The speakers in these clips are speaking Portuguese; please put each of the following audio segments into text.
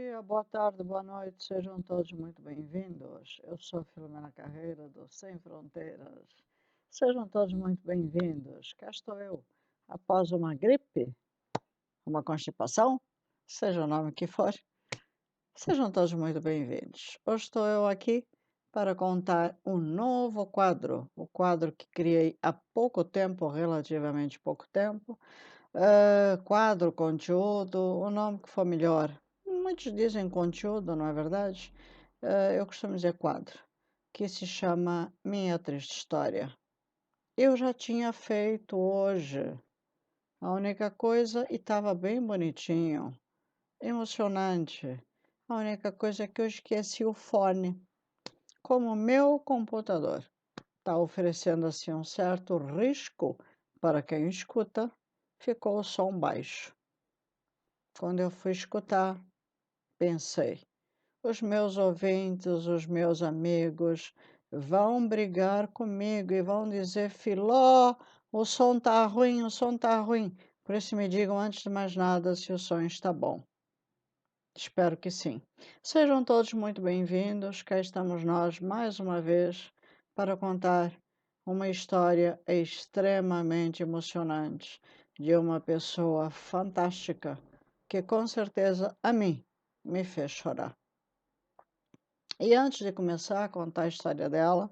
Dia, boa tarde, boa noite, sejam todos muito bem-vindos. Eu sou Filomena Carreira, do Sem Fronteiras. Sejam todos muito bem-vindos. Cá estou eu, após uma gripe, uma constipação, seja o nome que for. Sejam todos muito bem-vindos. Hoje estou eu aqui para contar um novo quadro, o quadro que criei há pouco tempo, relativamente pouco tempo. Quadro, conteúdo, o nome que for melhor. Muitos dizem conteúdo, não é verdade? Eu costumo dizer quadro, que se chama Minha Triste História. Eu já tinha feito hoje. A única coisa, e estava bem bonitinho, emocionante. A única coisa é que eu esqueci o fone. Como o meu computador está oferecendo assim um certo risco para quem escuta, ficou o som baixo. Quando eu fui escutar, pensei: os meus ouvintes, os meus amigos vão brigar comigo e vão dizer: Filó, o som tá ruim, o som tá ruim. Por isso me digam antes de mais nada se o som está bom. Espero que sim. Sejam todos muito bem-vindos. Cá estamos nós mais uma vez para contar uma história extremamente emocionante de uma pessoa fantástica que com certeza a mim me fez chorar. E antes de começar a contar a história dela,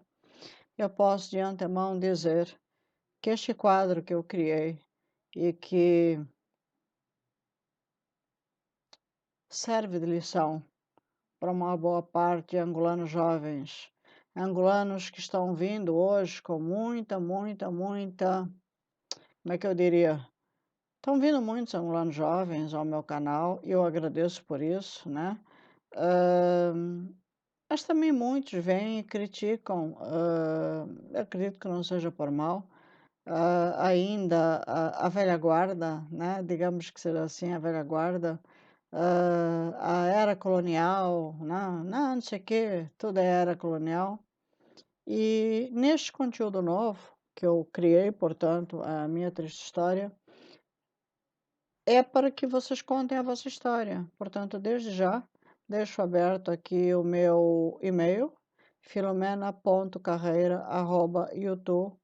eu posso de antemão dizer que este quadro que eu criei e que serve de lição para uma boa parte de angolanos jovens, angolanos que estão vindo hoje com muita, como é que eu diria? Estão vindo muitos angolanos jovens ao meu canal e eu agradeço por isso, né? Mas também muitos vêm e criticam, eu acredito que não seja por mal, ainda a velha guarda, né? Digamos que seja assim, a velha guarda, a era colonial, não sei o quê, tudo é era colonial. E neste conteúdo novo que eu criei, portanto, a minha triste história, é para que vocês contem a vossa história. Portanto, desde já, deixo aberto aqui o meu e-mail, filomena.carreira@youtube,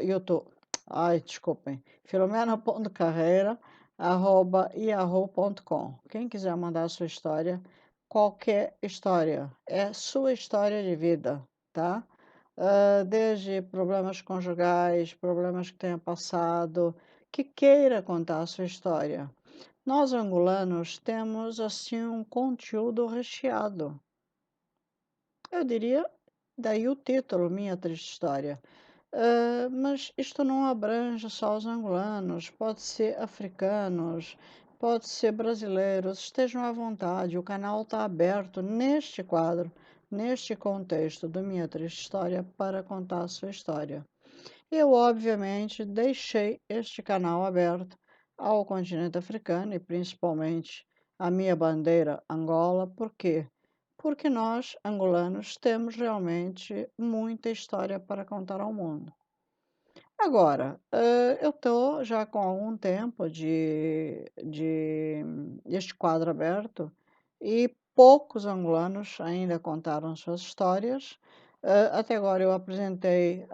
YouTube, ai, desculpem, filomena.carreira@yahoo.com. Quem quiser mandar a sua história, qualquer história, é sua história de vida, tá? Desde problemas conjugais, problemas que tenha passado, que queira contar a sua história. Nós angolanos temos assim um conteúdo recheado. Eu diria, daí o título, Minha Triste História. Mas isto não abrange só os angolanos, pode ser africanos, pode ser brasileiros, estejam à vontade, o canal está aberto neste quadro, neste contexto do Minha Triste História para contar a sua história. Eu, obviamente, deixei este canal aberto ao continente africano e principalmente a minha bandeira Angola, por quê? Porque nós, angolanos, temos realmente muita história para contar ao mundo. Agora, eu estou já com algum tempo este quadro aberto e poucos angolanos ainda contaram suas histórias. Até agora eu apresentei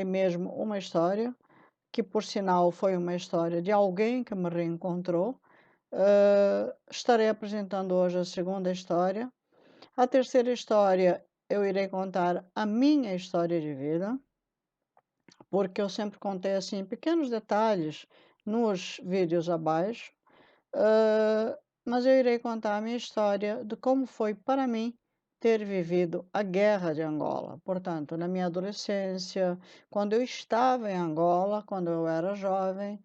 mesmo uma história, que por sinal foi uma história de alguém que me reencontrou. Estarei apresentando hoje a segunda história. A terceira história eu irei contar a minha história de vida, porque eu sempre contei assim pequenos detalhes nos vídeos abaixo, mas eu irei contar a minha história de como foi para mim ter vivido a guerra de Angola. Portanto, na minha adolescência, quando eu estava em Angola, quando eu era jovem,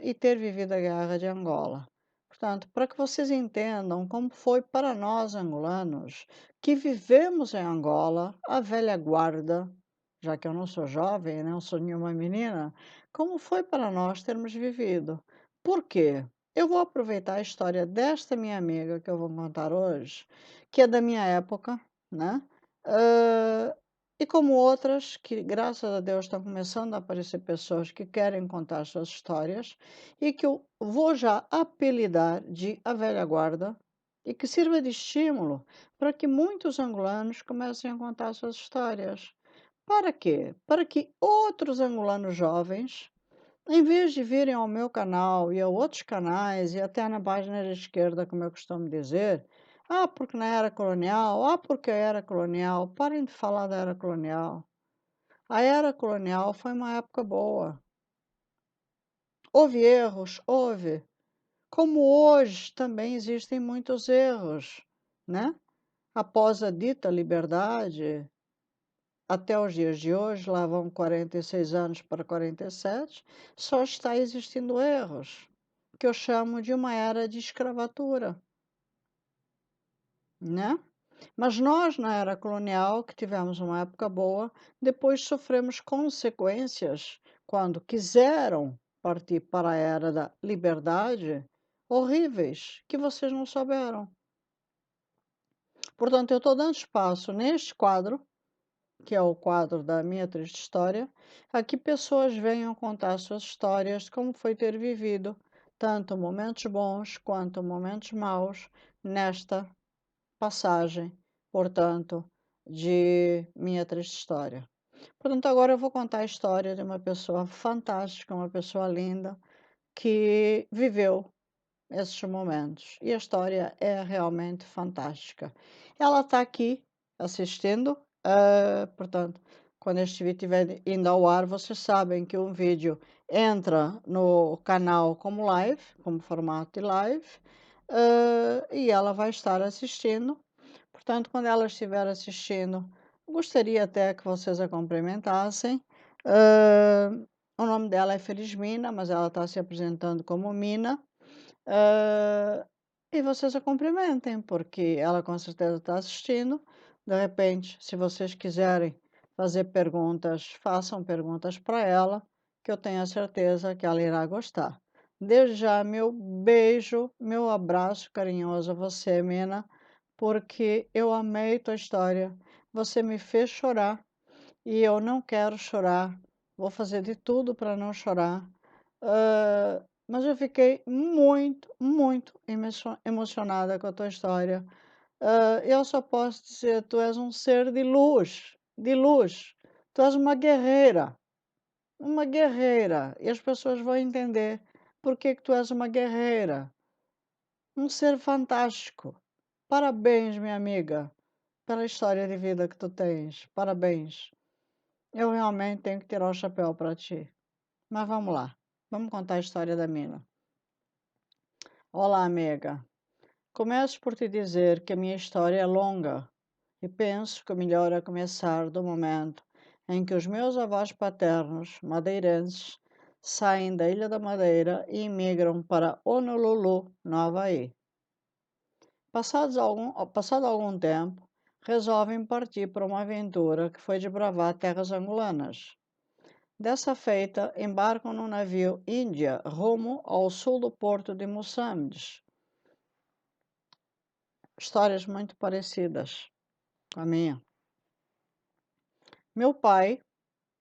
e ter vivido a guerra de Angola. Portanto, para que vocês entendam como foi para nós angolanos que vivemos em Angola, a velha guarda, já que eu não sou jovem, não sou nenhuma menina, como foi para nós termos vivido. Por quê? Eu vou aproveitar a história desta minha amiga que eu vou contar hoje, que é da minha época, né? Ah, e como outras, que graças a Deus estão começando a aparecer pessoas que querem contar suas histórias, e que eu vou já apelidar de a velha guarda, e que sirva de estímulo para que muitos angolanos comecem a contar suas histórias. Para quê? Para que outros angolanos jovens, em vez de virem ao meu canal e a outros canais e até na página da esquerda, como eu costumo dizer, porque na era colonial, porque a era colonial, parem de falar da era colonial. A era colonial foi uma época boa. Houve erros, houve. Como hoje também existem muitos erros, né? Após a dita liberdade, até os dias de hoje, lá vão 46 anos para 47, só está existindo erros, que eu chamo de uma era de escravatura, né? Mas nós, na era colonial, que tivemos uma época boa, depois sofremos consequências quando quiseram partir para a era da liberdade, horríveis, que vocês não souberam. Portanto, eu estou dando espaço neste quadro, que é o quadro da minha triste história, a que pessoas venham contar suas histórias de como foi ter vivido tanto momentos bons quanto momentos maus nesta passagem, portanto, de minha triste história. Portanto, agora eu vou contar a história de uma pessoa fantástica, uma pessoa linda, que viveu esses momentos. E a história é realmente fantástica. Ela está aqui assistindo, portanto, quando este vídeo estiver indo ao ar, vocês sabem que um vídeo entra no canal como live, como formato de live, e ela vai estar assistindo. Portanto, quando ela estiver assistindo, gostaria até que vocês a cumprimentassem. O nome dela é Felizmina, mas ela está se apresentando como Mina. Ah, e vocês a cumprimentem, porque ela com certeza está assistindo. De repente, se vocês quiserem fazer perguntas, façam perguntas para ela, que eu tenho a certeza que ela irá gostar. Desde já, meu beijo, meu abraço carinhoso a você, Mina, porque eu amei tua história. Você me fez chorar e eu não quero chorar. Vou fazer de tudo para não chorar. Mas eu fiquei muito, muito emocionada com a tua história. Eu só posso dizer, tu és um ser de luz, de luz. Tu és uma guerreira. E as pessoas vão entender por que que tu és uma guerreira. Um ser fantástico. Parabéns, minha amiga, pela história de vida que tu tens. Parabéns. Eu realmente tenho que tirar o chapéu para ti. Mas vamos lá. Vamos contar a história da Mina. Olá, amiga. Começo por te dizer que a minha história é longa e penso que o melhor é começar do momento em que os meus avós paternos, madeirenses, saem da Ilha da Madeira e imigram para Honolulu, no Havaí. Passado algum tempo, resolvem partir para uma aventura que foi desbravar terras angolanas. Dessa feita, embarcam no navio Índia rumo ao sul do porto de Moçambique. Histórias muito parecidas com a minha. Meu pai,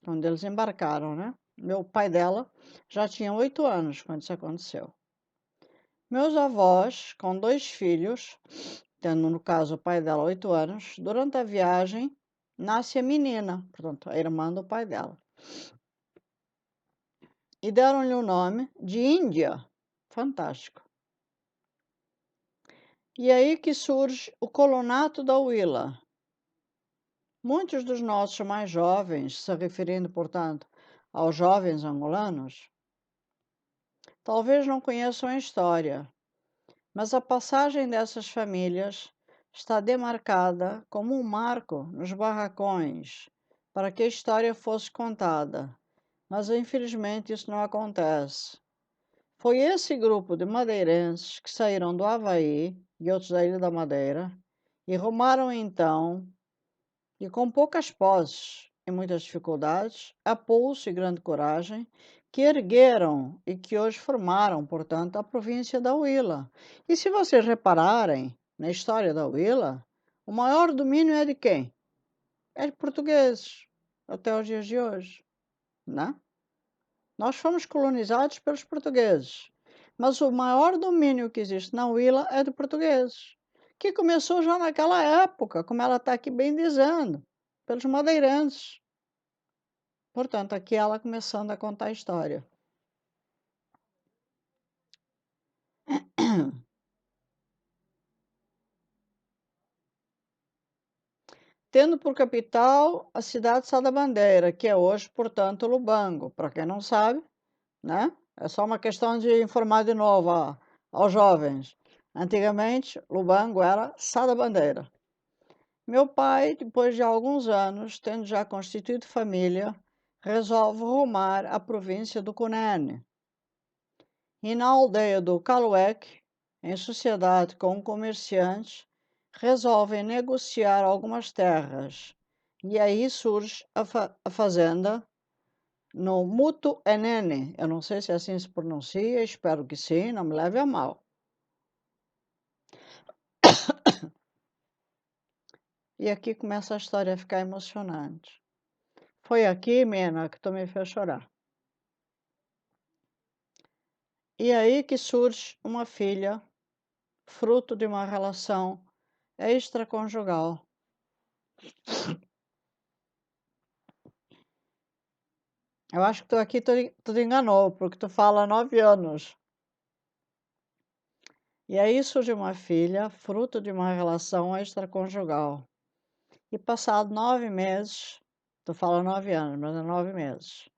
quando eles embarcaram, né? Meu pai dela já tinha 8 anos quando isso aconteceu. Meus avós, com 2 filhos, tendo no caso o pai dela 8 anos, durante a viagem nasce a menina, portanto, a irmã do pai dela. E deram-lhe o nome de Índia. Fantástico. E aí que surge o colonato da Huila. Muitos dos nossos mais jovens, se referindo, portanto, aos jovens angolanos, talvez não conheçam a história, mas a passagem dessas famílias está demarcada como um marco nos barracões para que a história fosse contada, mas infelizmente isso não acontece. Foi esse grupo de madeirenses que saíram do Havaí e outros da Ilha da Madeira e rumaram então, e com poucas posses e muitas dificuldades, a pulso e grande coragem, que ergueram e que hoje formaram, portanto, a província da Huila. E se vocês repararem na história da Huila, o maior domínio é de quem? É de portugueses, até os dias de hoje, né? Nós fomos colonizados pelos portugueses, mas o maior domínio que existe na Huila é de portugueses. que começou já naquela época, como ela está aqui bem dizendo, pelos madeirenses. Portanto, aqui ela começando a contar a história. Tendo por capital a cidade de Sá da Bandeira, que é hoje, portanto, Lubango. Para quem não sabe, né? É só uma questão de informar de novo aos jovens. Antigamente, Lubango era Sá da Bandeira. Meu pai, depois de alguns anos, tendo já constituído família, resolve rumar à província do Cunene. E na aldeia do Calueque, em sociedade com um comerciante, resolvem negociar algumas terras. E aí surge a fazenda no Muto Enene. Eu não sei se assim se pronuncia, espero que sim, não me leve a mal. E aqui começa a história a ficar emocionante. Foi aqui, Mena, que tu me fez chorar. E aí que surge uma filha, fruto de uma relação extraconjugal. Eu acho que tu aqui tu te enganou, porque tu fala 9 anos. E aí surge uma filha, fruto de uma relação extraconjugal. E passado 9 meses, tu fala 9 anos, mas é 9 meses,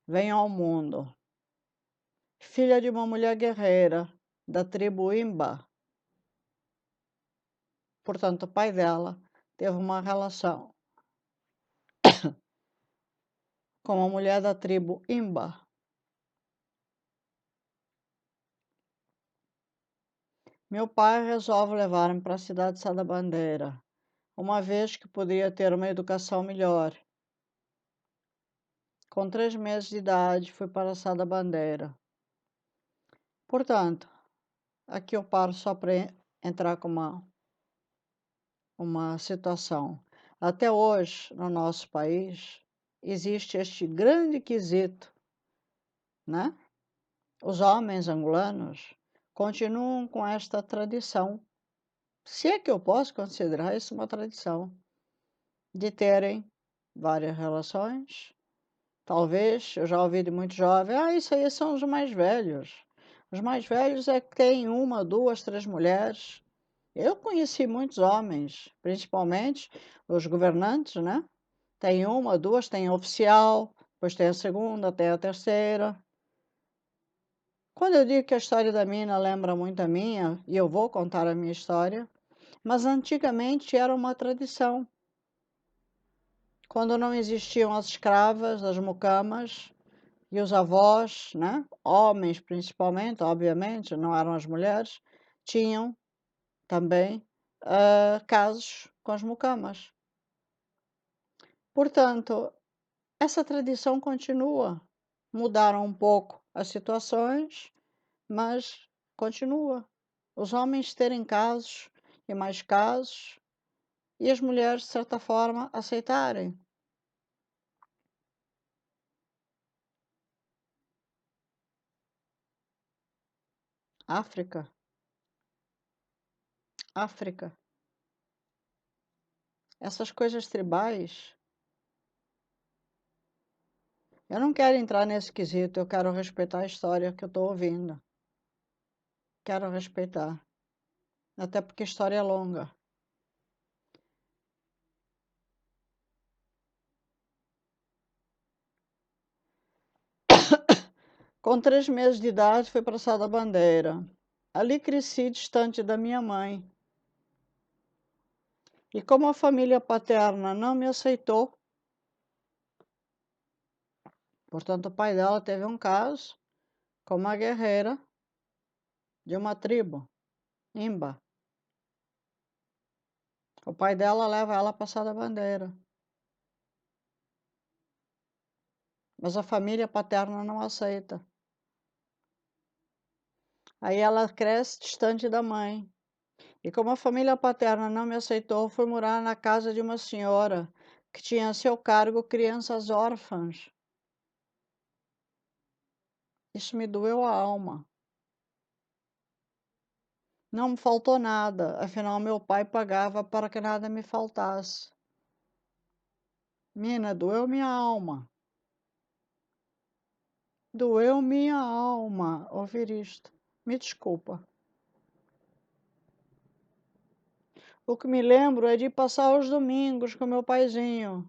vem ao mundo. Filha de uma mulher guerreira, da tribo Imba. Portanto, o pai dela teve uma relação com uma mulher da tribo Imba. Meu pai resolve levar-me para a cidade de Sá da Bandeira, uma vez que poderia ter uma educação melhor. Com 3 meses de idade, fui para Sá da Bandeira. Portanto, aqui eu paro só para entrar com uma situação. Até hoje, no nosso país, existe este grande quesito, né? Os homens angolanos continuam com esta tradição, se é que eu posso considerar isso uma tradição, de terem várias relações. Talvez, eu já ouvi de muito jovem, isso aí são os mais velhos. Os mais velhos é que têm uma, duas, três mulheres. Eu conheci muitos homens, principalmente os governantes, né? Tem uma, duas, tem oficial, depois tem a segunda, tem a terceira. Quando eu digo que a história da mina lembra muito a minha, e eu vou contar a minha história, mas antigamente era uma tradição. Quando não existiam as escravas, as mucamas e os avós, né? Homens principalmente, obviamente, não eram as mulheres, tinham também casos com as mucamas. Portanto, essa tradição continua. Mudaram um pouco as situações, mas continua. Os homens terem casos e mais casos, e as mulheres, de certa forma, aceitarem. África, África, essas coisas tribais. Eu não quero entrar nesse quesito, eu quero respeitar a história que eu estou ouvindo. Quero respeitar. Até porque a história é longa. Com 3 meses de idade, fui para Sá da Bandeira. Ali cresci distante da minha mãe. E como a família paterna não me aceitou, portanto, o pai dela teve um caso com uma guerreira de uma tribo, Imba. O pai dela leva ela para Sá da Bandeira. Mas a família paterna não aceita. Aí ela cresce distante da mãe. E como a família paterna não me aceitou, fui morar na casa de uma senhora que tinha a seu cargo crianças órfãs. Isso me doeu a alma. Não me faltou nada, afinal meu pai pagava para que nada me faltasse. Mina, doeu minha alma. Doeu minha alma ouvir isto. Me desculpa. O que me lembro é de passar os domingos com meu paizinho,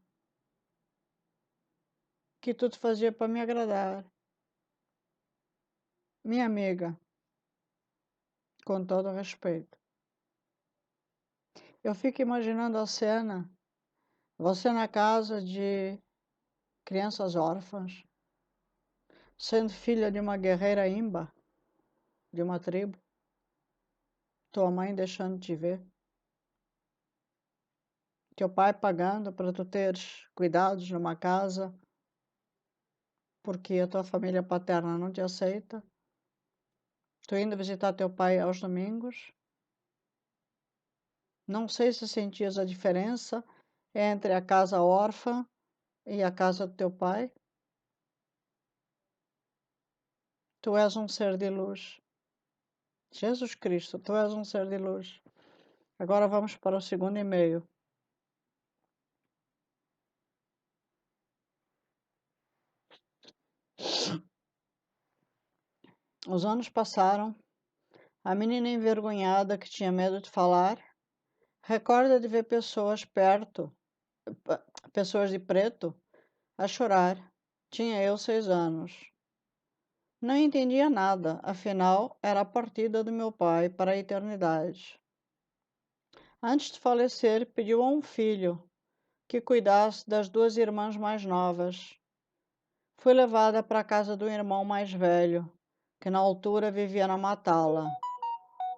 que tudo fazia para me agradar. Minha amiga, com todo respeito. Eu fico imaginando a cena, você na casa de crianças órfãs, sendo filha de uma guerreira imba, de uma tribo, tua mãe deixando de te ver, teu pai pagando para tu teres cuidados numa casa, porque a tua família paterna não te aceita, tu indo visitar teu pai aos domingos. Não sei se sentias a diferença entre a casa órfã e a casa do teu pai. Tu és um ser de luz. Jesus Cristo, tu és um ser de luz. Agora vamos para o segundo e-mail. Os anos passaram. A menina envergonhada que tinha medo de falar recorda de ver pessoas perto, pessoas de preto, a chorar. Tinha eu 6 anos. Não entendia nada, afinal, era a partida do meu pai para a eternidade. Antes de falecer, pediu a um filho que cuidasse das 2 irmãs mais novas. Fui levada para a casa do irmão mais velho, que na altura vivia na Matala.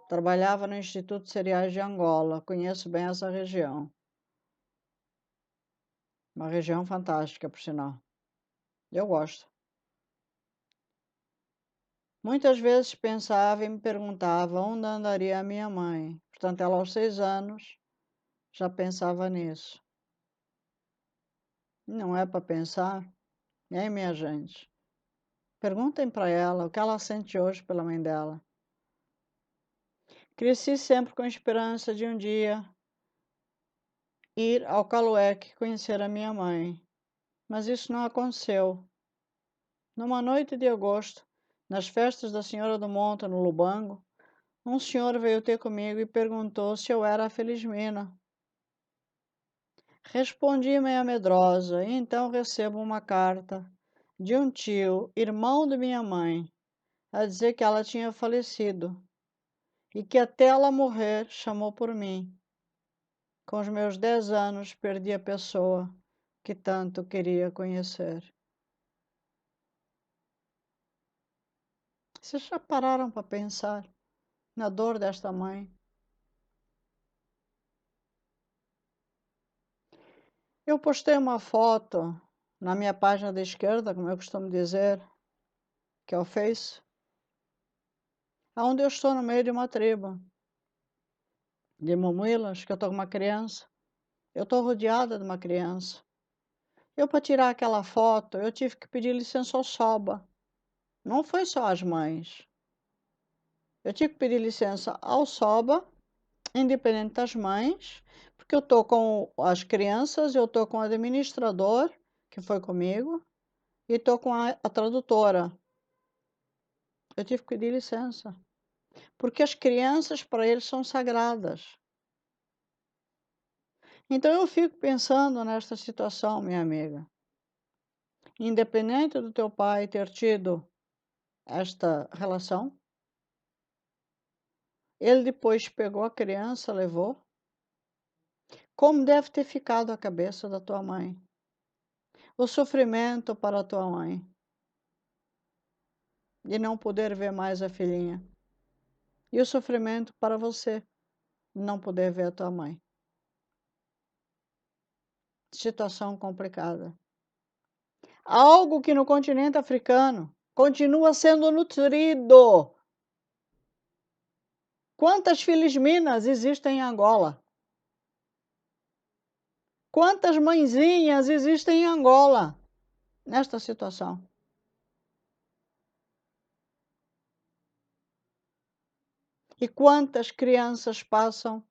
Trabalhava no Instituto de Cereais de Angola. Conheço bem essa região. Uma região fantástica, por sinal. Eu gosto. Muitas vezes pensava e me perguntava onde andaria a minha mãe. Portanto, ela aos 6 anos já pensava nisso. Não é para pensar? Hein, minha gente? Perguntem para ela o que ela sente hoje pela mãe dela. Cresci sempre com a esperança de um dia ir ao Calueque conhecer a minha mãe, mas isso não aconteceu. Numa noite de agosto, nas festas da Senhora do Monte, no Lubango, um senhor veio ter comigo e perguntou se eu era a Felizmina. Respondi meio medrosa, e então recebo uma carta de um tio, irmão de minha mãe, a dizer que ela tinha falecido e que até ela morrer chamou por mim. Com os meus 10 anos, perdi a pessoa que tanto queria conhecer. Vocês já pararam para pensar na dor desta mãe? Eu postei uma foto na minha página da esquerda, como eu costumo dizer, que é o Face, onde eu estou no meio de uma tribo de mamuilas, que eu estou com uma criança. Eu estou rodeada de uma criança. Eu, para tirar aquela foto, eu tive que pedir licença ao Soba. Não foi só as mães. Eu tive que pedir licença ao Soba, independente das mães, porque eu estou com as crianças, eu estou com o administrador, que foi comigo, e estou com a tradutora. Eu tive que pedir licença, porque as crianças para eles são sagradas. Então eu fico pensando nesta situação, minha amiga. Independente do teu pai ter tido esta relação, ele depois pegou a criança, levou. Como deve ter ficado a cabeça da tua mãe? O sofrimento para a tua mãe de não poder ver mais a filhinha. E o sofrimento para você de não poder ver a tua mãe. Situação complicada. Algo que no continente africano continua sendo nutrido. Quantas Felizminas existem em Angola? Quantas mãezinhas existem em Angola nesta situação? E quantas crianças passam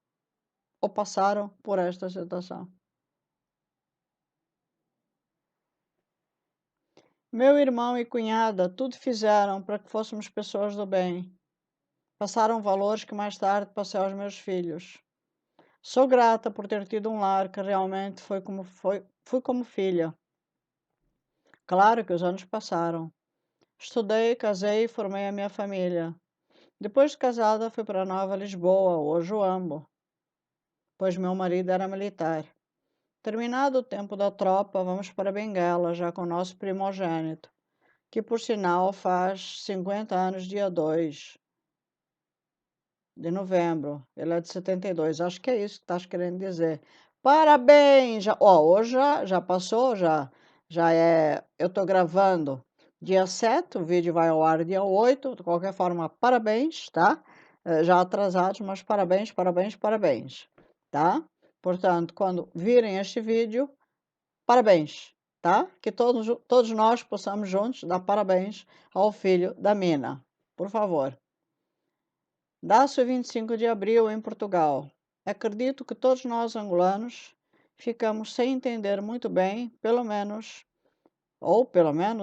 ou passaram por esta situação? Meu irmão e cunhada tudo fizeram para que fôssemos pessoas do bem. Passaram valores que mais tarde passei aos meus filhos. Sou grata por ter tido um lar que realmente fui como filha. Claro que os anos passaram. Estudei, casei e formei a minha família. Depois de casada, fui para Nova Lisboa, hoje o amo, pois meu marido era militar. Terminado o tempo da tropa, vamos para Benguela, já com o nosso primogênito, que por sinal faz 50 anos dia 2 de novembro. Ele é de 72. Acho que é isso que estás querendo dizer. Parabéns! Hoje já passou, já é. Eu estou gravando dia 7, o vídeo vai ao ar dia 8. De qualquer forma, parabéns, tá? Já atrasados, mas parabéns, parabéns, parabéns, tá? Portanto, quando virem este vídeo, parabéns, tá? Que todos nós possamos juntos dar parabéns ao filho da Mina, por favor. Dá-se o 25 de abril em Portugal. Acredito que todos nós angolanos ficamos sem entender muito bem, pelo menos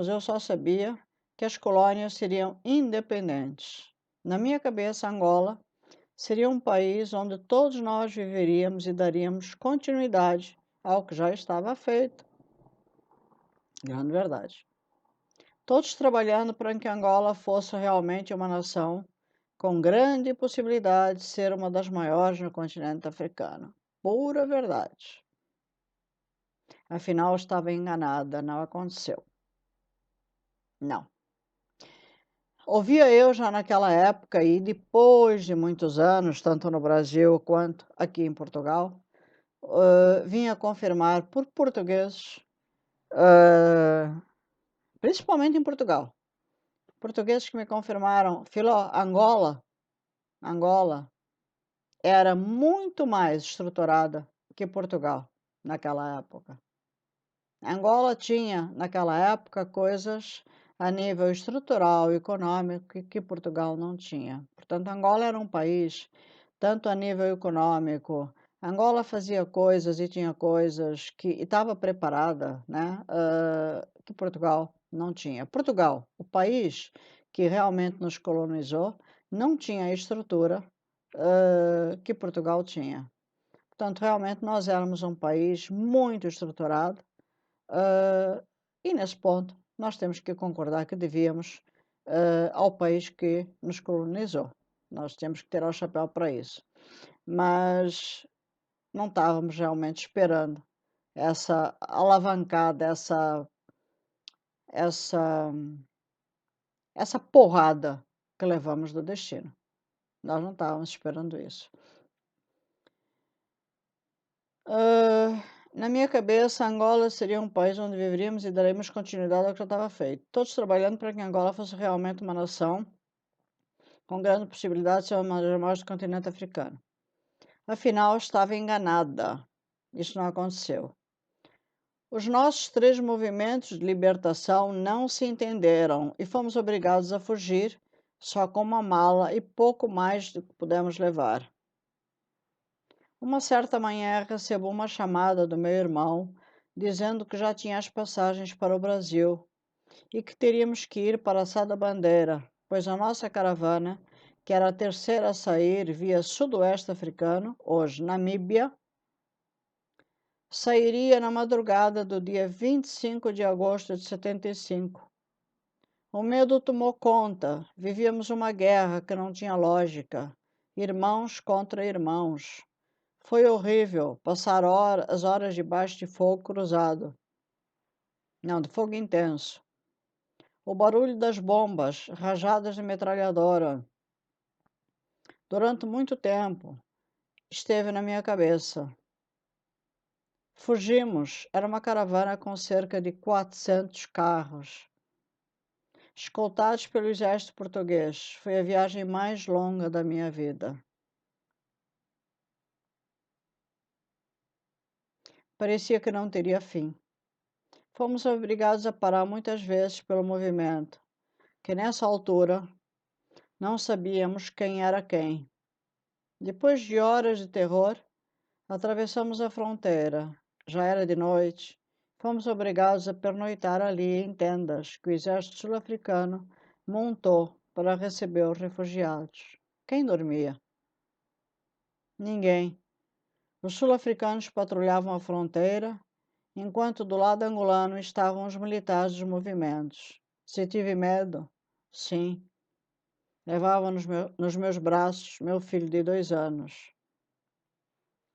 eu só sabia que as colônias seriam independentes. Na minha cabeça, Angola seria um país onde todos nós viveríamos e daríamos continuidade ao que já estava feito. Grande verdade. Todos trabalhando para que Angola fosse realmente uma nação com grande possibilidade de ser uma das maiores no continente africano. Pura verdade. Afinal, estava enganada, não aconteceu. Não. Ouvia eu já naquela época e depois de muitos anos, tanto no Brasil quanto aqui em Portugal, vinha confirmar por portugueses, principalmente em Portugal, portugueses que me confirmaram, Filó, Angola era muito mais estruturada que Portugal naquela época. Angola tinha, naquela época, coisas a nível estrutural e econômico que Portugal não tinha. Portanto, Angola era um país, tanto a nível econômico, Angola fazia coisas e tinha coisas que estava preparada, né, que Portugal não tinha. Portugal, o país que realmente nos colonizou, não tinha a estrutura que Portugal tinha. Portanto, realmente nós éramos um país muito estruturado, e nesse ponto nós temos que concordar que devíamos ao país que nos colonizou. Nós temos que tirar o chapéu para isso. Mas não estávamos realmente esperando essa alavancada, essa, essa porrada que levamos do destino. Nós não estávamos esperando isso. Na minha cabeça, Angola seria um país onde viveríamos e daremos continuidade ao que já estava feito. Todos trabalhando para que Angola fosse realmente uma nação com grande possibilidade de ser uma das maiores do continente africano. Afinal, estava enganada. Isso não aconteceu. Os nossos 3 movimentos de libertação não se entenderam e fomos obrigados a fugir só com uma mala e pouco mais do que pudemos levar. Uma certa manhã recebo uma chamada do meu irmão dizendo que já tinha as passagens para o Brasil e que teríamos que ir para a Sá da Bandeira, pois a nossa caravana, que era a terceira a sair via sudoeste africano, hoje Namíbia, sairia na madrugada do dia 25 de agosto de 75. O medo tomou conta, vivíamos uma guerra que não tinha lógica, irmãos contra irmãos. Foi horrível passar as horas debaixo de fogo cruzado. Não, de fogo intenso. O barulho das bombas, rajadas de metralhadora. Durante muito tempo, esteve na minha cabeça. Fugimos. Era uma caravana com cerca de 400 carros. Escoltados pelo exército português. Foi a viagem mais longa da minha vida. Parecia que não teria fim. Fomos obrigados a parar muitas vezes pelo movimento, que nessa altura não sabíamos quem era quem. Depois de horas de terror, atravessamos a fronteira. Já era de noite. Fomos obrigados a pernoitar ali em tendas que o exército sul-africano montou para receber os refugiados. Quem dormia? Ninguém. Os sul-africanos patrulhavam a fronteira, enquanto do lado angolano estavam os militares dos movimentos. Se tive medo? Sim. Levava nos meus braços meu filho de 2 anos.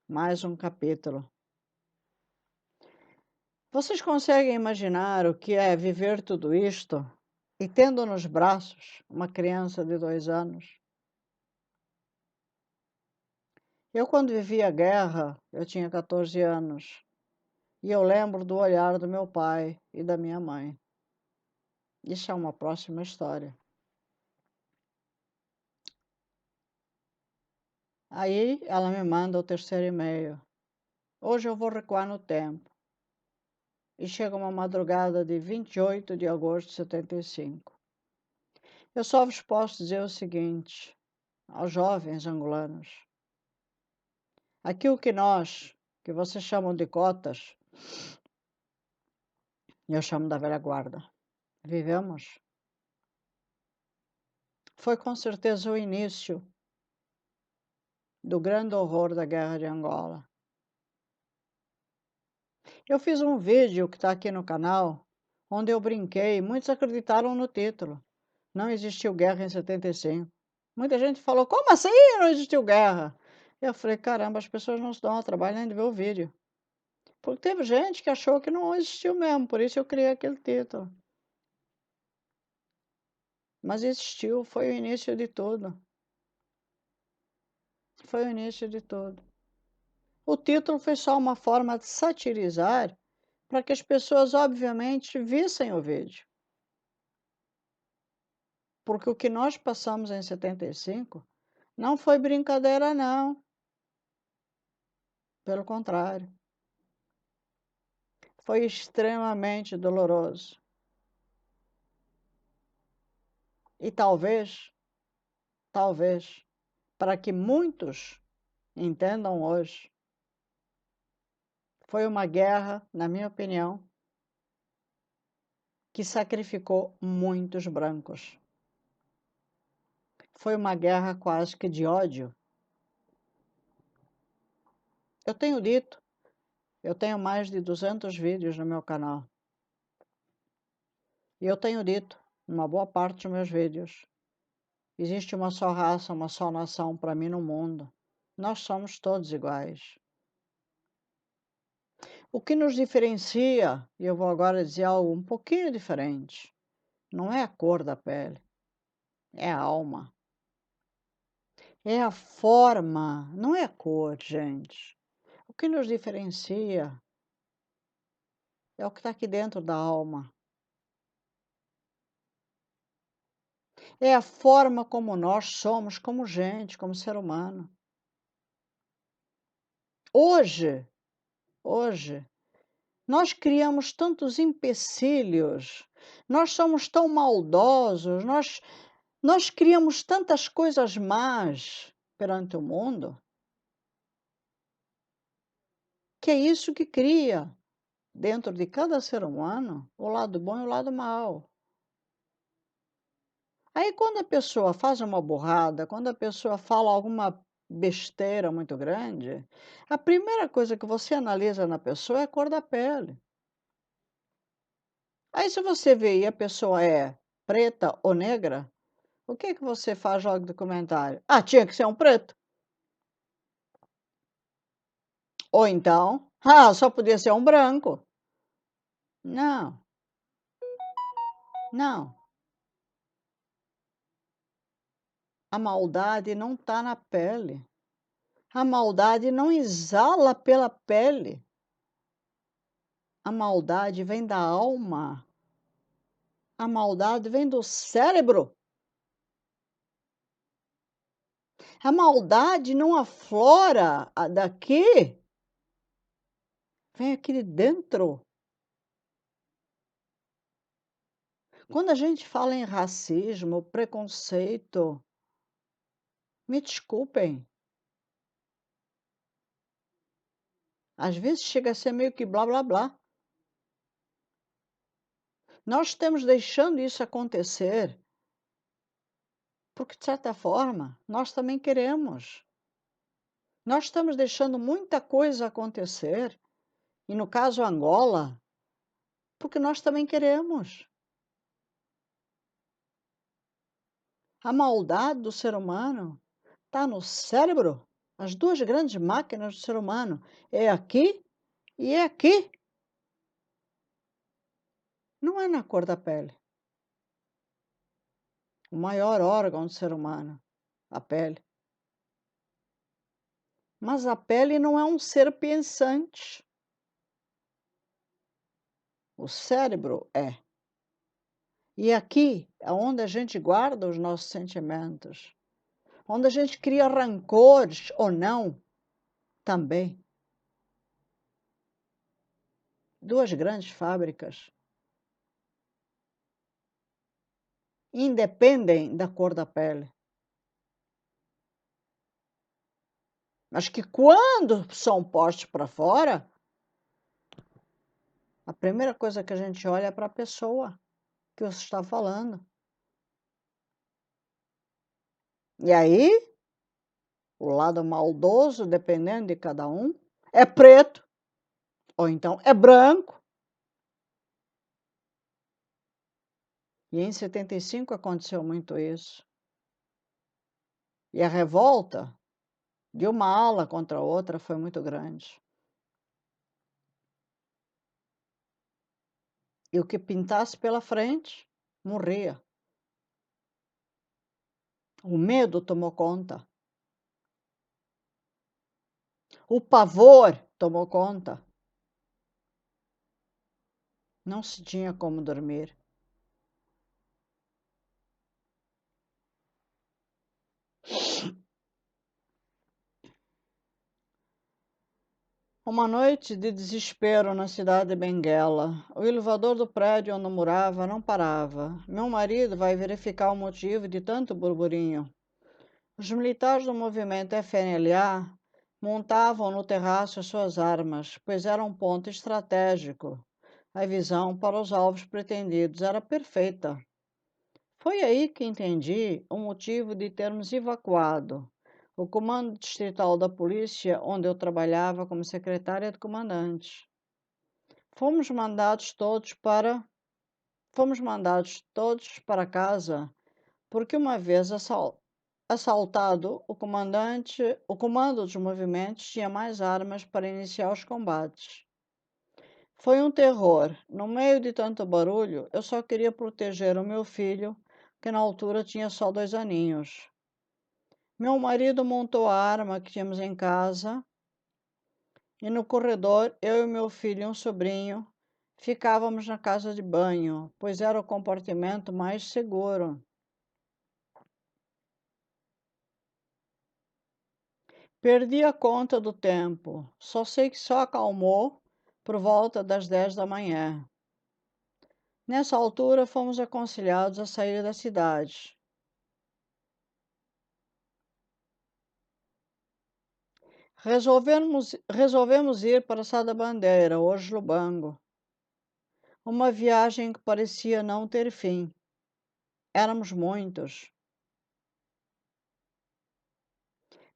Mais um capítulo. Vocês conseguem imaginar o que é viver tudo isto e tendo nos braços uma criança de 2 anos? Eu, quando vivi a guerra, eu tinha 14 anos e eu lembro do olhar do meu pai e da minha mãe. Isso é uma próxima história. Aí ela me manda o terceiro e-mail. Hoje eu vou recuar no tempo. E chega uma madrugada de 28 de agosto de 75. Eu só vos posso dizer o seguinte, aos jovens angolanos. Aquilo que vocês chamam de cotas, eu chamo da velha guarda. Vivemos. Foi com certeza o início do grande horror da Guerra de Angola. Eu fiz um vídeo que está aqui no canal, onde eu brinquei, muitos acreditaram no título. Não existiu guerra em 75. Muita gente falou, como assim não existiu guerra? Eu falei, caramba, as pessoas não se dão ao trabalho nem de ver o vídeo. Porque teve gente que achou que não existiu mesmo, por isso eu criei aquele título. Mas existiu, foi o início de tudo. Foi o início de tudo. O título foi só uma forma de satirizar para que as pessoas, obviamente, vissem o vídeo. Porque o que nós passamos em 75 não foi brincadeira, não. Pelo contrário. Foi extremamente doloroso. E talvez, para que muitos entendam hoje, foi uma guerra, na minha opinião, que sacrificou muitos brancos. Foi uma guerra quase que de ódio. Eu tenho dito, eu tenho mais de 200 vídeos no meu canal. E eu tenho dito, numa boa parte dos meus vídeos, existe uma só raça, uma só nação para mim no mundo. Nós somos todos iguais. O que nos diferencia, e eu vou agora dizer algo um pouquinho diferente, não é a cor da pele, é a alma. É a forma, não é a cor, gente. O que nos diferencia é o que está aqui dentro da alma. É a forma como nós somos, como gente, como ser humano. Hoje, nós criamos tantos empecilhos, nós somos tão maldosos, nós criamos tantas coisas más perante o mundo, que é isso que cria, dentro de cada ser humano, o lado bom e o lado mau. Aí, quando a pessoa faz uma burrada, quando a pessoa fala alguma besteira muito grande, a primeira coisa que você analisa na pessoa é a cor da pele. Aí, se você vê e a pessoa é preta ou negra, o que que você faz logo do comentário? Ah, tinha que ser um preto. Ou então, ah, só podia ser um branco. Não, não. A maldade não está na pele. A maldade não exala pela pele. A maldade vem da alma. A maldade vem do cérebro. A maldade não aflora daqui, vem aqui de dentro. Quando a gente fala em racismo, preconceito, me desculpem, Às vezes chega a ser meio que blá blá blá. Nós estamos deixando isso acontecer porque, de certa forma, nós também queremos. Nós estamos deixando muita coisa acontecer, e no caso Angola, porque nós também queremos. A maldade do ser humano está no cérebro. As duas grandes máquinas do ser humano é aqui e é aqui. Não é na cor da pele. O maior órgão do ser humano, a pele. Mas a pele não é um ser pensante. O cérebro é. E aqui é onde a gente guarda os nossos sentimentos, onde a gente cria rancores ou não, também. Duas grandes fábricas independem da cor da pele. Mas que quando são postos para fora, a primeira coisa que a gente olha é para a pessoa que você está falando. E aí, o lado maldoso, dependendo de cada um, é preto, ou então é branco. E em 75 aconteceu muito isso. E a revolta de uma ala contra a outra foi muito grande. E o que pintasse pela frente, morria. O medo tomou conta. O pavor tomou conta. Não se tinha como dormir. Uma noite de desespero na cidade de Benguela. O elevador do prédio onde eu morava não parava. Meu marido vai verificar o motivo de tanto burburinho. Os militares do movimento FNLA montavam no terraço as suas armas, pois era um ponto estratégico. A visão para os alvos pretendidos era perfeita. Foi aí que entendi o motivo de termos evacuado o comando distrital da polícia, onde eu trabalhava como secretária de comandante. Fomos mandados todos para casa, porque uma vez assaltado, o comando dos movimentos tinha mais armas para iniciar os combates. Foi um terror. No meio de tanto barulho, eu só queria proteger o meu filho, que na altura tinha só 2 aninhos. Meu marido montou a arma que tínhamos em casa e no corredor, eu e meu filho e um sobrinho ficávamos na casa de banho, pois era o compartimento mais seguro. Perdi a conta do tempo, só sei que só acalmou por volta das 10 da manhã. Nessa altura, fomos aconselhados a sair da cidade. Resolvemos ir para Sá da Bandeira, hoje Lubango. Uma viagem que parecia não ter fim. Éramos muitos.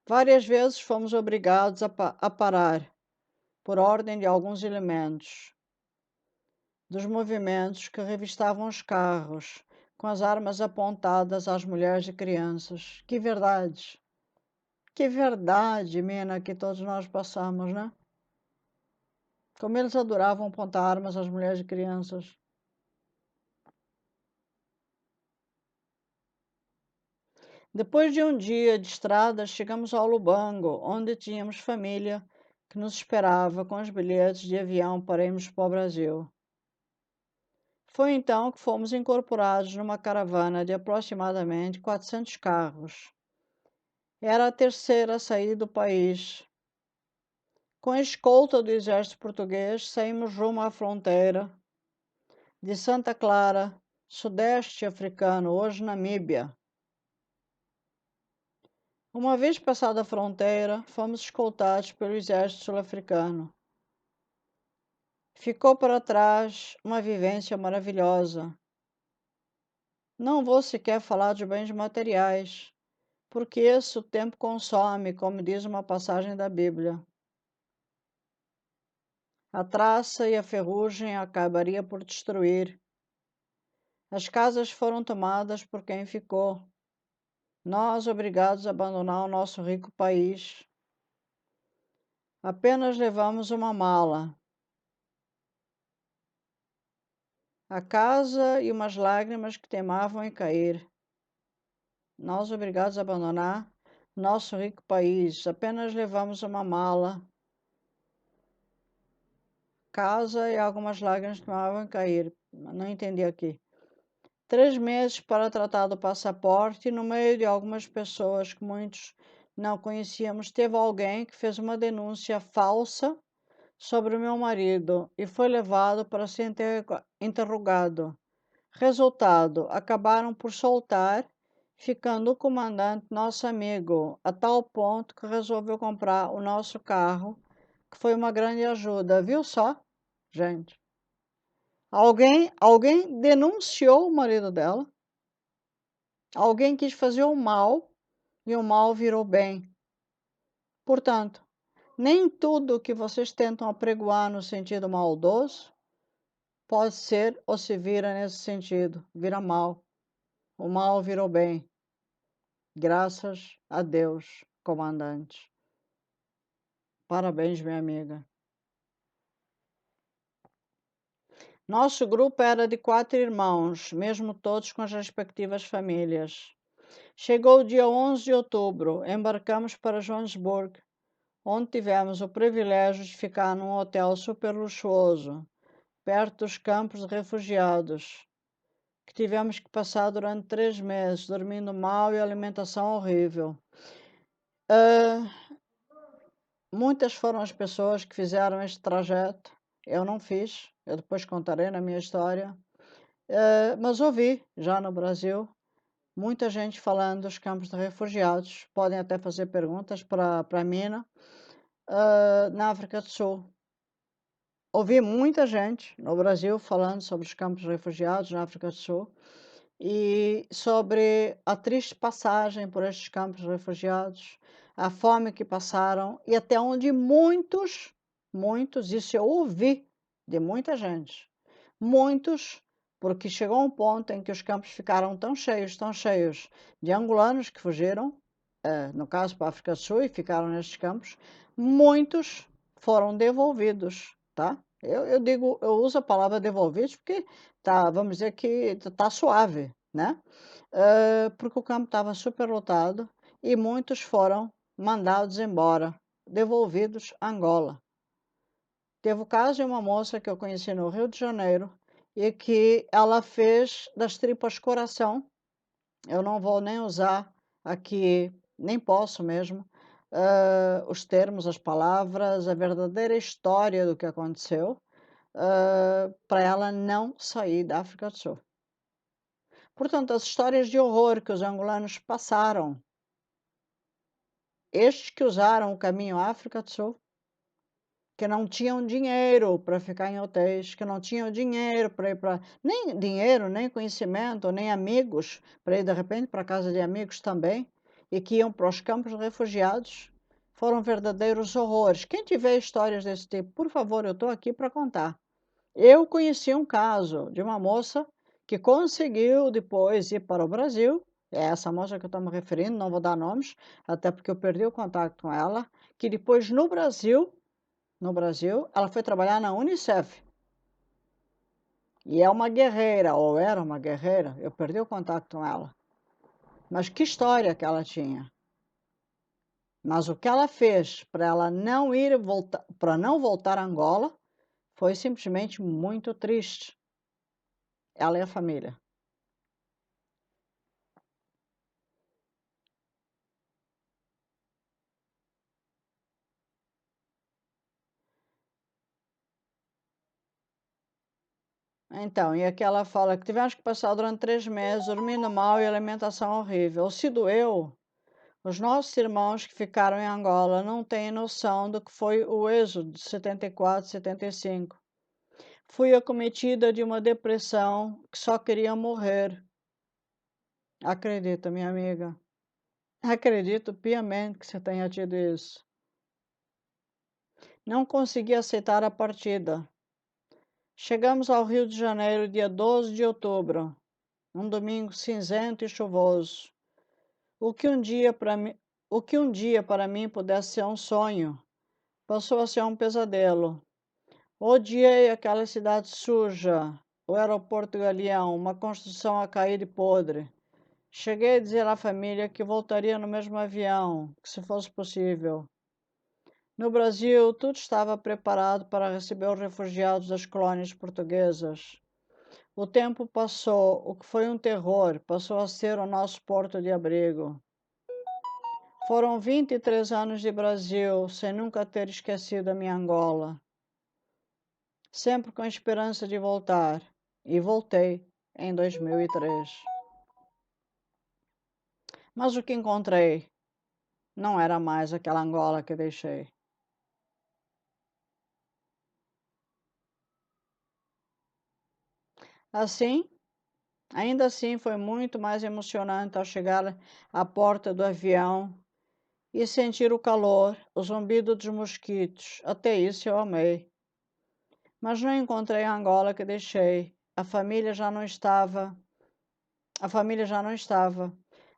Várias vezes fomos obrigados a parar, por ordem de alguns elementos, dos movimentos que revistavam os carros, com as armas apontadas às mulheres e crianças. Que verdade, mina, que todos nós passamos, né? Como eles adoravam apontar armas às mulheres e crianças. Depois de um dia de estrada, chegamos ao Lubango, onde tínhamos família que nos esperava com os bilhetes de avião para irmos para o Brasil. Foi então que fomos incorporados numa caravana de aproximadamente 400 carros. Era a terceira a sair do país. Com a escolta do exército português, saímos rumo à fronteira de Santa Clara, sudeste africano, hoje Namíbia. Uma vez passada a fronteira, fomos escoltados pelo exército sul-africano. Ficou para trás uma vivência maravilhosa. Não vou sequer falar de bens materiais, porque esse o tempo consome, como diz uma passagem da Bíblia. A traça e a ferrugem acabaria por destruir. As casas foram tomadas por quem ficou. Nós obrigados a abandonar o nosso rico país. Apenas levamos uma mala. A casa e umas lágrimas que temavam em cair. Nós obrigados a abandonar nosso rico país. Apenas levamos uma mala. Casa e algumas lágrimas que temavam em cair. Não entendi aqui. 3 meses para tratar do passaporte e no meio de algumas pessoas que muitos não conhecíamos, teve alguém que fez uma denúncia falsa sobre o meu marido e foi levado para ser interrogado. Resultado, acabaram por soltar, ficando o comandante nosso amigo, a tal ponto que resolveu comprar o nosso carro, que foi uma grande ajuda. Viu só, gente? Alguém denunciou o marido dela, alguém quis fazer o mal e o mal virou bem. Portanto, nem tudo que vocês tentam apregoar no sentido maldoso pode ser ou se vira nesse sentido, vira mal. O mal virou bem. Graças a Deus, comandante. Parabéns, minha amiga. Nosso grupo era de 4 irmãos, mesmo todos com as respectivas famílias. Chegou o dia 11 de outubro, embarcamos para Joanesburgo, onde tivemos o privilégio de ficar num hotel super luxuoso, perto dos campos de refugiados, que tivemos que passar durante 3 meses, dormindo mal e alimentação horrível. Muitas foram as pessoas que fizeram este trajeto. Eu não fiz, eu depois contarei na minha história. Mas ouvi, já no Brasil, muita gente falando dos campos de refugiados. Podem até fazer perguntas para a Mina, na África do Sul. Ouvi muita gente no Brasil falando sobre os campos de refugiados na África do Sul e sobre a triste passagem por estes campos de refugiados, a fome que passaram e até onde muitos, isso eu ouvi de muita gente, muitos, porque chegou um ponto em que os campos ficaram tão cheios de angolanos que fugiram, no caso para a África do Sul, e ficaram nestes campos, muitos foram devolvidos, tá? Eu uso a palavra devolvidos porque tá, vamos dizer que está suave, né? Porque o campo estava superlotado e muitos foram mandados embora, devolvidos a Angola. Teve o caso de uma moça que eu conheci no Rio de Janeiro e que ela fez das tripas coração. Eu não vou nem usar aqui, nem posso mesmo, os termos, as palavras, a verdadeira história do que aconteceu, para ela não sair da África do Sul. Portanto, as histórias de horror que os angolanos passaram, estes que usaram o caminho África do Sul, que não tinham dinheiro para ficar em hotéis, que não tinham dinheiro para ir para... Nem dinheiro, nem conhecimento, nem amigos, para ir de repente para a casa de amigos também, e que iam para os campos de refugiados, foram verdadeiros horrores. Quem tiver histórias desse tipo, por favor, eu estou aqui para contar. Eu conheci um caso de uma moça que conseguiu depois ir para o Brasil, é essa moça que eu estou me referindo, não vou dar nomes, até porque eu perdi o contato com ela, que depois no Brasil, ela foi trabalhar na Unicef. E é uma guerreira, ou era uma guerreira, eu perdi o contato com ela. Mas que história que ela tinha. Mas o que ela fez para ela não ir voltar, para não voltar a Angola, foi simplesmente muito triste. Ela e a família. Então, e aqui ela fala que tivemos que passar durante 3 meses dormindo mal e alimentação horrível. Se doeu, os nossos irmãos que ficaram em Angola não têm noção do que foi o êxodo de 74, 75. Fui acometida de uma depressão que só queria morrer. Acredita, minha amiga. Acredito piamente que você tenha tido isso. Não consegui aceitar a partida. Chegamos ao Rio de Janeiro dia 12 de outubro, um domingo cinzento e chuvoso. O que um dia para mim pudesse ser um sonho, passou a ser um pesadelo. Odiei aquela cidade suja, o aeroporto Galeão, uma construção a cair e podre. Cheguei a dizer à família que voltaria no mesmo avião, que se fosse possível. No Brasil, tudo estava preparado para receber os refugiados das colônias portuguesas. O tempo passou, o que foi um terror, passou a ser o nosso porto de abrigo. Foram 23 anos de Brasil, sem nunca ter esquecido a minha Angola. Sempre com a esperança de voltar. E voltei em 2003. Mas o que encontrei não era mais aquela Angola que deixei. Assim, ainda assim, foi muito mais emocionante ao chegar à porta do avião e sentir o calor, o zumbido dos mosquitos. Até isso eu amei. Mas não encontrei a Angola que deixei. A família já não estava.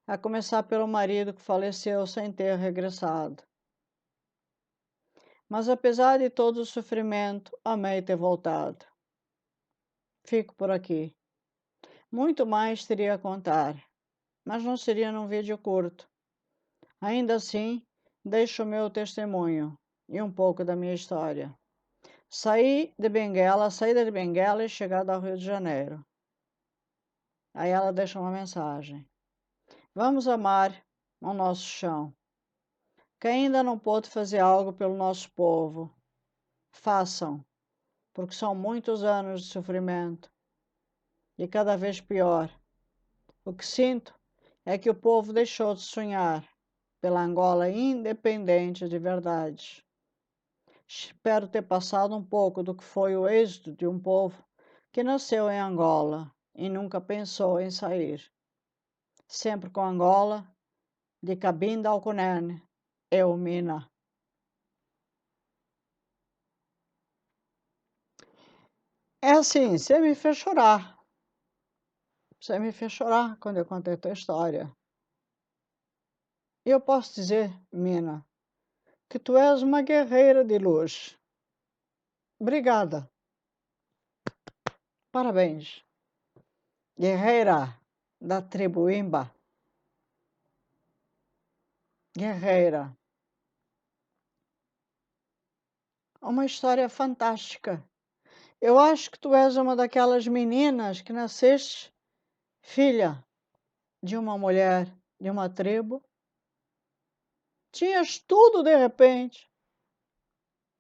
A começar pelo marido que faleceu sem ter regressado. Mas apesar de todo o sofrimento, amei ter voltado. Fico por aqui. Muito mais teria a contar, mas não seria num vídeo curto. Ainda assim, deixo o meu testemunho e um pouco da minha história. Saída de Benguela e chegada ao Rio de Janeiro. Aí ela deixa uma mensagem. Vamos amar o nosso chão. Quem ainda não pôde fazer algo pelo nosso povo, façam, porque são muitos anos de sofrimento e cada vez pior. O que sinto é que o povo deixou de sonhar pela Angola independente de verdade. Espero ter passado um pouco do que foi o êxito de um povo que nasceu em Angola e nunca pensou em sair. Sempre com Angola, de Cabinda ao Cunene, eu, Mina. É assim, você me fez chorar. Você me fez chorar quando eu contei a tua história. E eu posso dizer, Mina, que tu és uma guerreira de luz. Obrigada. Parabéns. Guerreira da tribo Imba. Guerreira. Uma história fantástica. Eu acho que tu és uma daquelas meninas que nasceste filha de uma mulher de uma tribo. Tinhas tudo de repente.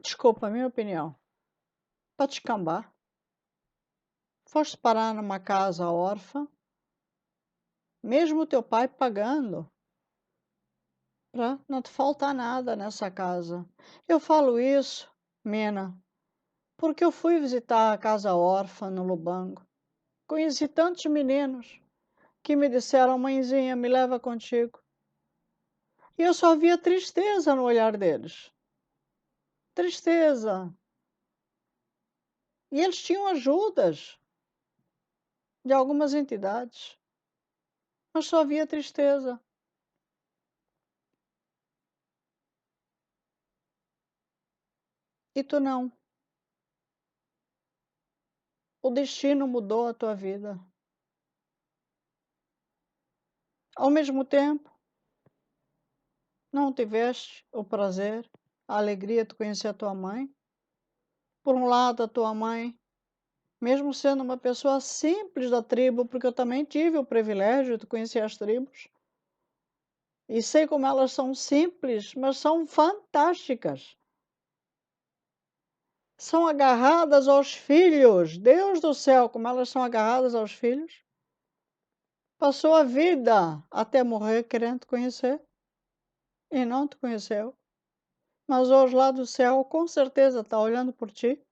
Desculpa a minha opinião. Para descambar. Foste parar numa casa órfã, mesmo teu pai pagando, para não te faltar nada nessa casa. Eu falo isso, Mina, porque eu fui visitar a casa órfã no Lubango. Conheci tantos meninos que me disseram, mãezinha, me leva contigo. E eu só via tristeza no olhar deles. Tristeza. E eles tinham ajudas de algumas entidades, mas só via tristeza. E tu não. O destino mudou a tua vida. Ao mesmo tempo, não tiveste o prazer, a alegria de conhecer a tua mãe. Por um lado, a tua mãe, mesmo sendo uma pessoa simples da tribo, porque eu também tive o privilégio de conhecer as tribos, e sei como elas são simples, mas são fantásticas. São agarradas aos filhos. Deus do céu, como elas são agarradas aos filhos. Passou a vida até morrer querendo te conhecer e não te conheceu. Mas hoje lá do céu, com certeza está olhando por ti.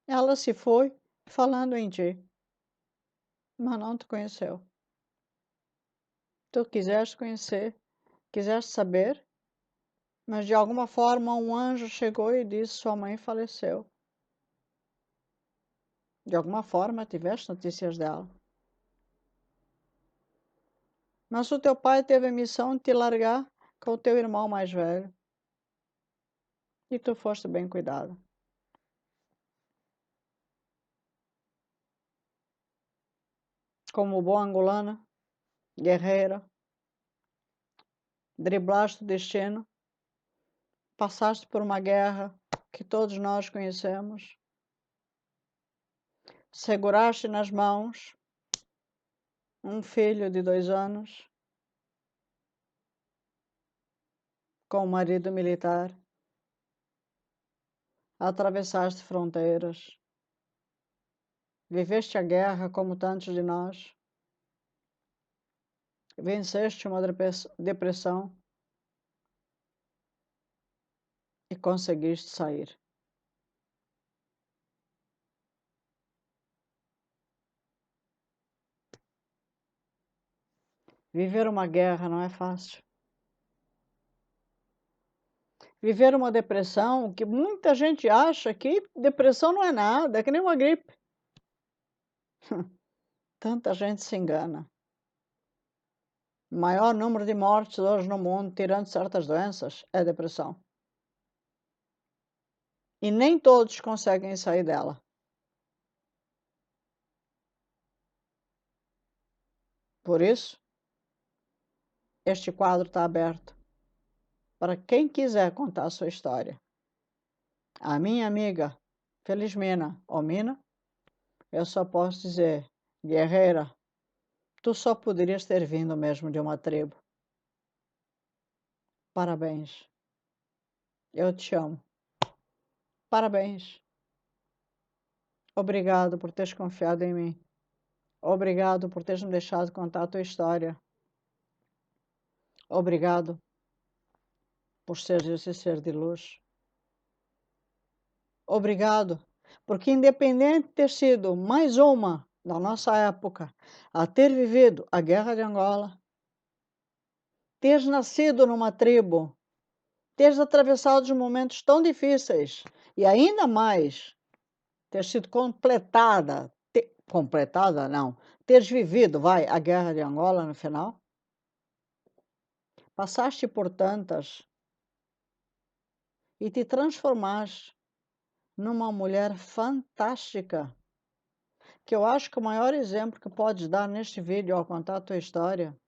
Ela se foi falando em ti, mas não te conheceu. Tu quiseste conhecer, quiseste saber, mas de alguma forma um anjo chegou e disse: sua mãe faleceu. De alguma forma tiveste notícias dela. Mas o teu pai teve a missão de te largar com o teu irmão mais velho. E tu foste bem cuidado. Como boa angolana, guerreira, driblaste o destino, passaste por uma guerra que todos nós conhecemos, seguraste nas mãos um filho de 2 anos com um marido militar, atravessaste fronteiras, viveste a guerra como tantos de nós, venceste uma depressão e conseguiste sair. Viver uma guerra não é fácil. Viver uma depressão, que muita gente acha que depressão não é nada, é que nem uma gripe. Tanta gente se engana. O maior número de mortes hoje no mundo, tirando certas doenças, é depressão. E nem todos conseguem sair dela. Por isso, este quadro está aberto para quem quiser contar a sua história. A minha amiga Felizmina ou Mina, eu só posso dizer, guerreira, tu só poderias ter vindo mesmo de uma tribo. Parabéns. Eu te amo. Parabéns. Obrigado por teres confiado em mim. Obrigado por teres me deixado contar a tua história. Obrigado por seres esse ser de luz. Obrigado, porque independente de ter sido mais uma da nossa época a ter vivido a Guerra de Angola, teres nascido numa tribo, teres atravessado momentos tão difíceis e ainda mais ter sido completada não, teres vivido, a Guerra de Angola no final, passaste por tantas e te transformaste numa mulher fantástica, que eu acho que o maior exemplo que podes dar neste vídeo ao contar a tua história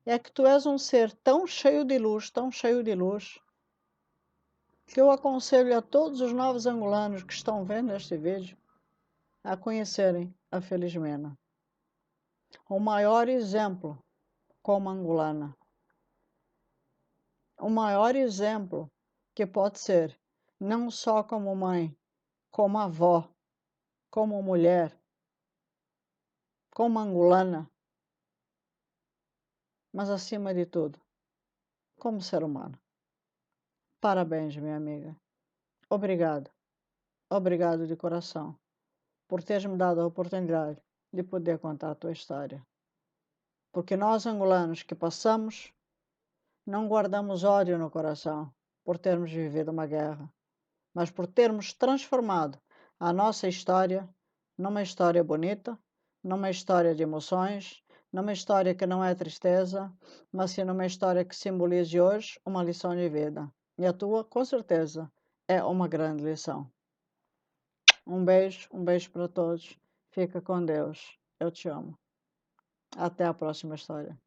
é que tu és um ser tão cheio de luz, que eu aconselho a todos os novos angolanos que estão vendo este vídeo a conhecerem a Felizmina. O maior exemplo como angolana. O maior exemplo que pode ser, não só como mãe, como avó, como mulher, como angolana, mas acima de tudo, como ser humano. Parabéns, minha amiga. Obrigado. Obrigado de coração por teres me dado a oportunidade de poder contar a tua história. Porque nós, angolanos que passamos, não guardamos ódio no coração por termos vivido uma guerra, mas por termos transformado a nossa história numa história bonita, numa história de emoções, numa história que não é tristeza, mas sim numa história que simbolize hoje uma lição de vida. E a tua, com certeza, é uma grande lição. Um beijo para todos. Fica com Deus. Eu te amo. Até a próxima história.